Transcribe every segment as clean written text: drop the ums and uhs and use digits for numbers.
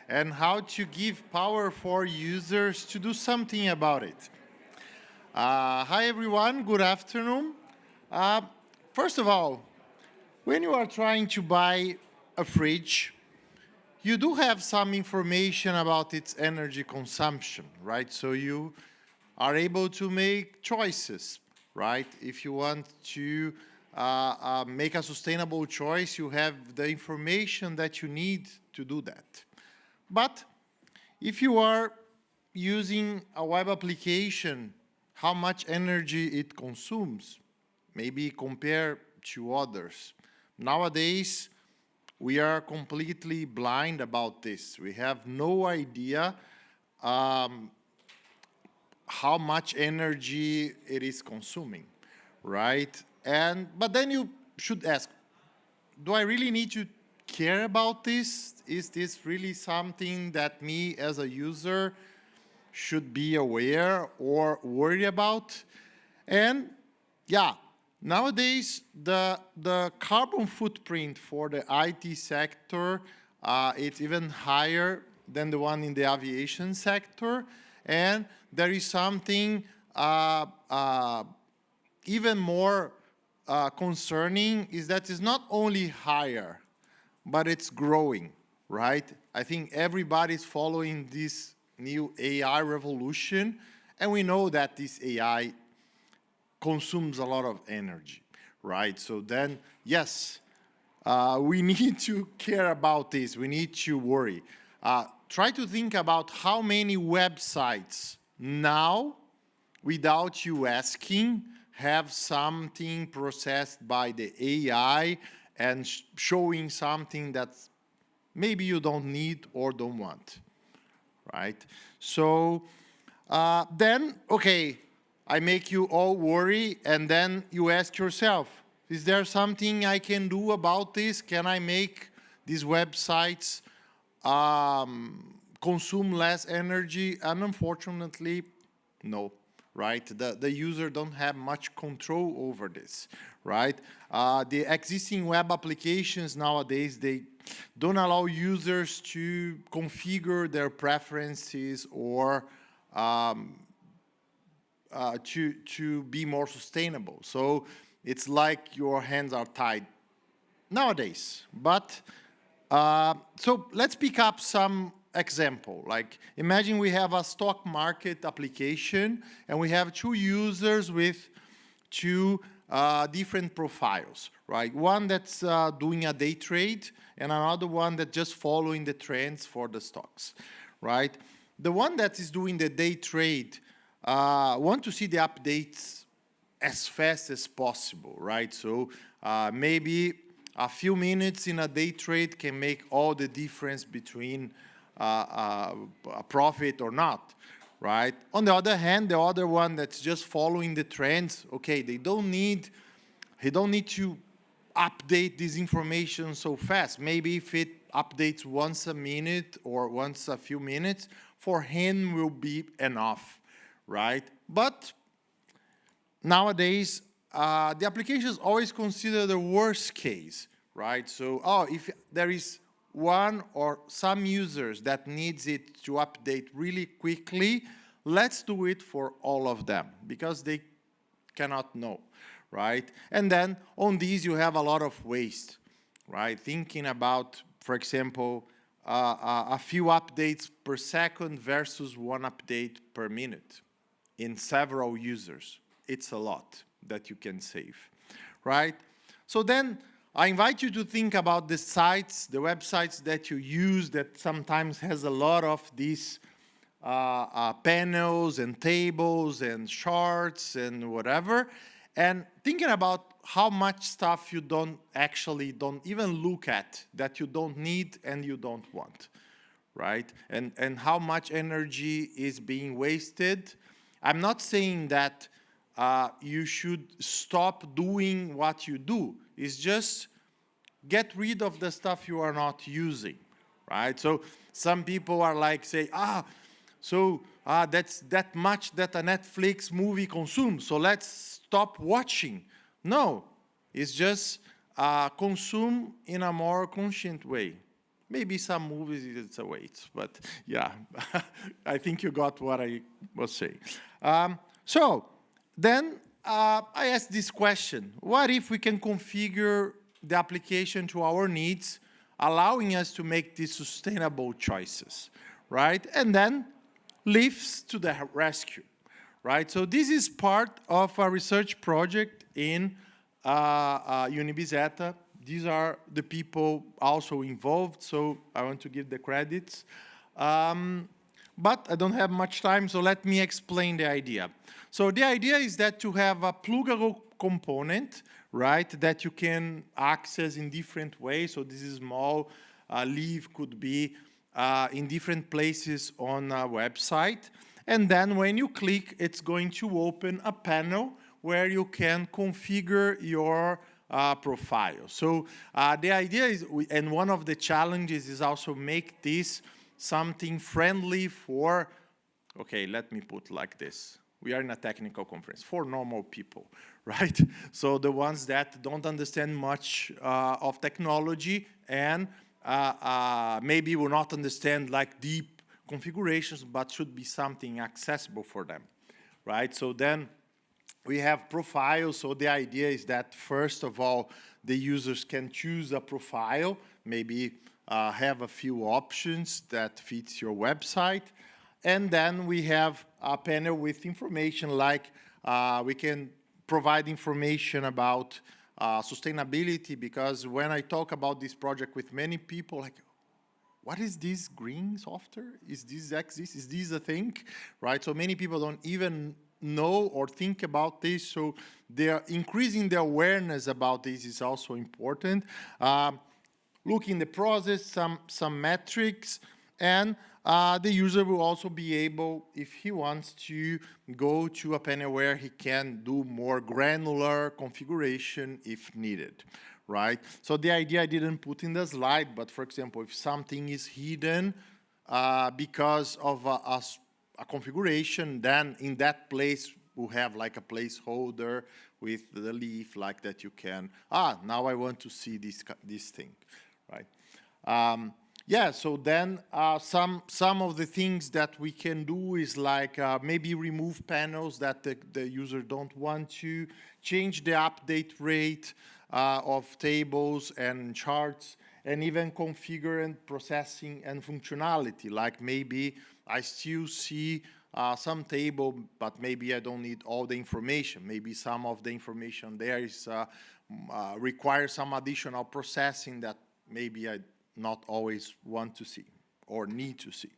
and how to give power for users to do something about it. Hi everyone, good afternoon. Uh, First of all, when you are trying to buy a fridge, you do have some information about its energy consumption, right? So you are able to make choices, right? If you want to make a sustainable choice, you have the information that you need to do that. But if you are using a web application, how much energy it consumes, maybe compare to others. Nowadays, we are completely blind about this. We have no idea how much energy it is consuming, right? But then you should ask, do I really need to care about this? Is this really something that me as a user should be aware or worry about? And yeah, nowadays the carbon footprint for the IT sector it's even higher than the one in the aviation sector, and there is something even more concerning is that it's not only higher, but it's growing, right? I think everybody's following this new AI revolution, and we know that this AI consumes a lot of energy, right? So then, yes, we need to care about this. We need to worry. Try to think about how many websites now, without you asking, have something processed by the AI and showing something that maybe you don't need or don't want, right? So then, okay, I make you all worry, and then you ask yourself, is there something I can do about this? Can I make these websites consume less energy? And unfortunately, no, right? The user don't have much control over this, right? The existing web applications nowadays, they don't allow users to configure their preferences or to be more sustainable. So it's like your hands are tied nowadays. But so let's pick up some example. Like imagine we have a stock market application and we have two users with two different profiles, right? One that's doing a day trade and another one that's just following the trends for the stocks, right? The one that is doing the day trade want to see the updates as fast as possible, right? So maybe a few minutes in a day trade can make all the difference between a profit or not, right? On the other hand, the other one that's just following the trends, okay, he don't need to update this information so fast. Maybe if it updates once a minute or once a few minutes, for him will be enough, right? But nowadays, the applications always consider the worst case, right? So, if there is one or some users that needs it to update really quickly, let's do it for all of them because they cannot know, right? And then on these you have a lot of waste, right? Thinking about, for example, a few updates per second versus one update per minute in several users. It's a lot that you can save, right? So then I invite you to think about the sites, the websites that you use that sometimes has a lot of these panels and tables and charts and whatever, and thinking about how much stuff you don't even look at that you don't need and you don't want, right? And how much energy is being wasted. I'm not saying that you should stop doing what you do. It's just get rid of the stuff you are not using, right? So some people are like, say, that's that much that a Netflix movie consumes, so let's stop watching. No, it's just consume in a more conscient way, Maybe some movies it's a wait, but yeah, I think you got what I was saying. So then I asked this question: what if we can configure the application to our needs, allowing us to make these sustainable choices, right? And then lifts to the rescue, right? So this is part of a research project in Unibizeta. These are the people also involved, so I want to give the credits. But I don't have much time, so let me explain the idea. So the idea is that to have a pluggable component, right, that you can access in different ways. So this small leaf could be in different places on a website. And then when you click, it's going to open a panel where you can configure your profile. So the idea is, and one of the challenges is also make this something friendly for, okay, let me put like this. We are in a technical conference for normal people, right? So the ones that don't understand much of technology and maybe will not understand like deep configurations, but should be something accessible for them, right? So then we have profiles. So the idea is that first of all, the users can choose a profile, maybe have a few options that fits your website. And then we have a panel with information like we can provide information about sustainability, because when I talk about this project with many people, like, what is this green software? Is this exist? Is this a thing? Right? So many people don't even know or think about this. So they're increasing the awareness about this is also important. Look in the process, some metrics, and the user will also be able, if he wants to, go to a panel where he can do more granular configuration if needed, right? So the idea I didn't put in the slide, but for example, if something is hidden because of a configuration, then in that place we'll have like a placeholder with the leaf like that you can, now I want to see this thing, right? Yeah, so then some of the things that we can do is like maybe remove panels that the user don't want to, change the update rate of tables and charts, and even configure and processing and functionality. Like maybe I still see some table, but maybe I don't need all the information. Maybe some of the information there is requires some additional processing that maybe I not always want to see or need to see,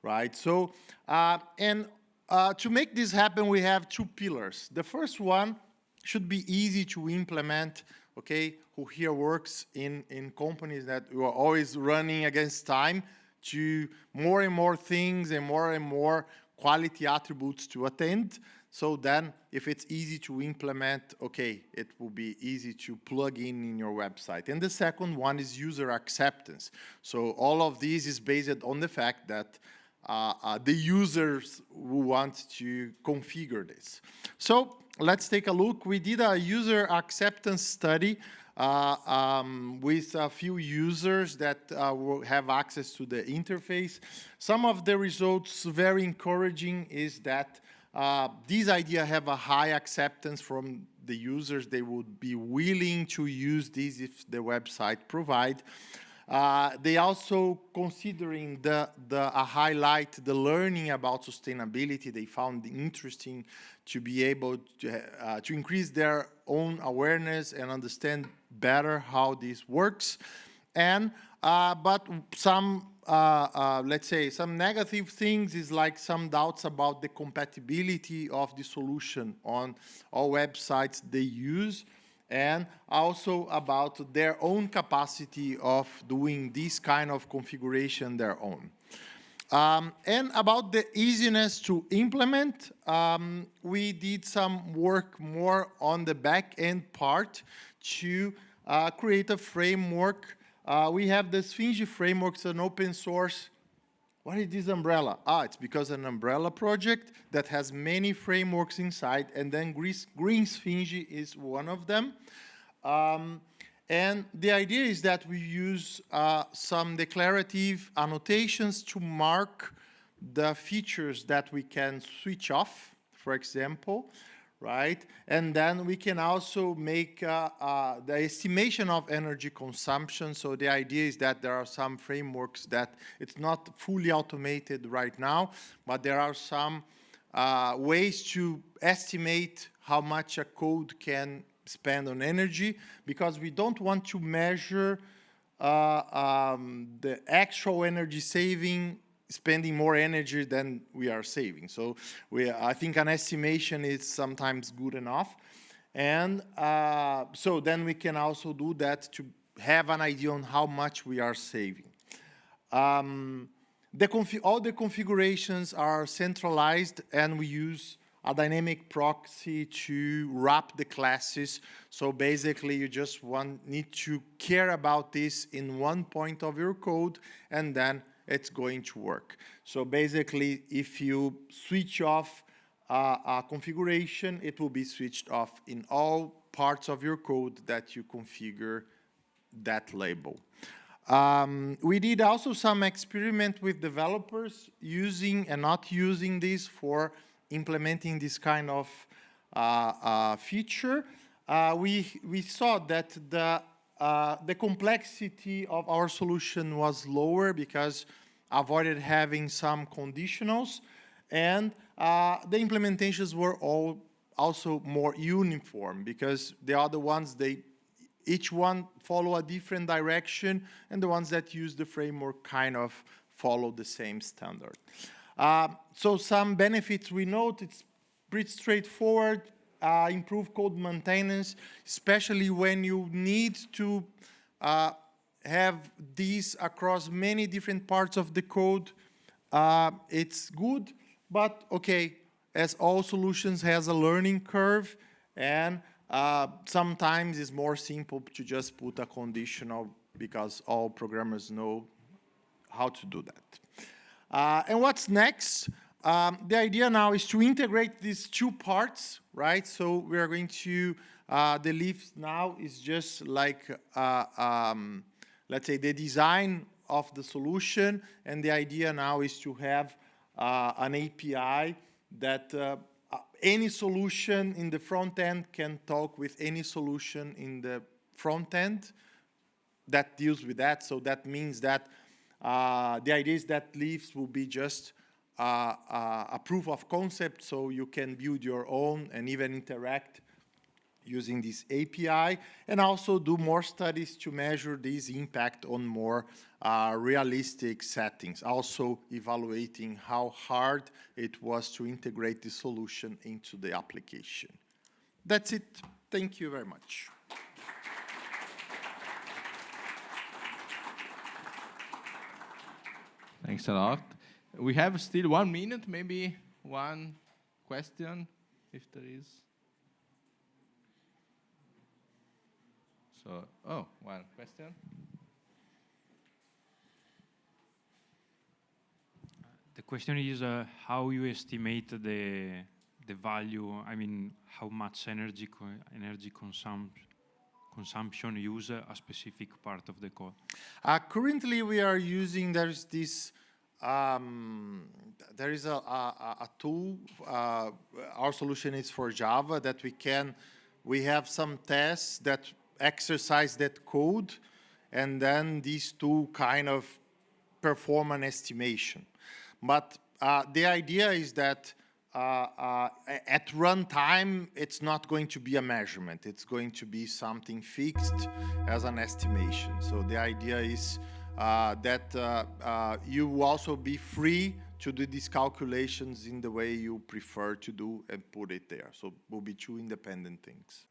right? So, to make this happen, we have two pillars. The first one should be easy to implement, okay? Who here works in companies that are always running against time to more and more things and more quality attributes to attend. So then, if it's easy to implement, okay, it will be easy to plug in your website. And the second one is user acceptance. So all of this is based on the fact that the users who want to configure this. So let's take a look. We did a user acceptance study with a few users that will have access to the interface. Some of the results very encouraging is that these ideas have a high acceptance from the users. They would be willing to use this if the website provide. They also considering a highlight the learning about sustainability. They found interesting to be able to increase their own awareness and understand better how this works. And but some let's say some negative things is like some doubts about the compatibility of the solution on all websites they use, and also about their own capacity of doing this kind of configuration their own. And about the easiness to implement, we did some work more on the back-end part to create a framework. We have the Sphinge framework, it's an open source. What is this umbrella? It's because an umbrella project that has many frameworks inside, and then Green Sphinge is one of them. And the idea is that we use some declarative annotations to mark the features that we can switch off, for example, right? And then we can also make the estimation of energy consumption. So the idea is that there are some frameworks that it's not fully automated right now, but there are some ways to estimate how much a code can spend on energy, because we don't want to measure the actual energy saving, spending more energy than we are saving. So I think an estimation is sometimes good enough. And so then we can also do that to have an idea on how much we are saving. All the configurations are centralized, and we use a dynamic proxy to wrap the classes. So basically, you just need to care about this in one point of your code, and then it's going to work. So basically, if you switch off a configuration, it will be switched off in all parts of your code that you configure that label. We did also some experiment with developers using and not using this for implementing this kind of feature. We saw that the complexity of our solution was lower because avoided having some conditionals, and the implementations were all also more uniform, because the other ones, each one follow a different direction, and the ones that use the framework kind of follow the same standard. So some benefits we note: it's pretty straightforward, improve code maintenance, especially when you need to have these across many different parts of the code. It's good, but okay, as all solutions has a learning curve, and sometimes it's more simple to just put a conditional, because all programmers know how to do that. And what's next? The idea now is to integrate these two parts, right? So we are going to, the leaf now is just like, let's say, the design of the solution, and the idea now is to have an API that any solution in the front end can talk with any solution in the front end that deals with that. So that means that the idea is that leaves will be just a proof of concept, so you can build your own and even interact using this API, and also do more studies to measure this impact on more realistic settings, also evaluating how hard it was to integrate the solution into the application. That's it. Thank you very much. Thanks a lot. We have still 1 minute, maybe one question, if there is. So, one question. The question is how you estimate the value, I mean, how much energy consumption use a specific part of the code? Currently, we are using, there is a tool, our solution is for Java, that we have some tests that exercise that code, and then these two kind of perform an estimation. But the idea is that at runtime, it's not going to be a measurement. It's going to be something fixed as an estimation. So the idea is that you will also be free to do these calculations in the way you prefer to do and put it there. So it will be two independent things.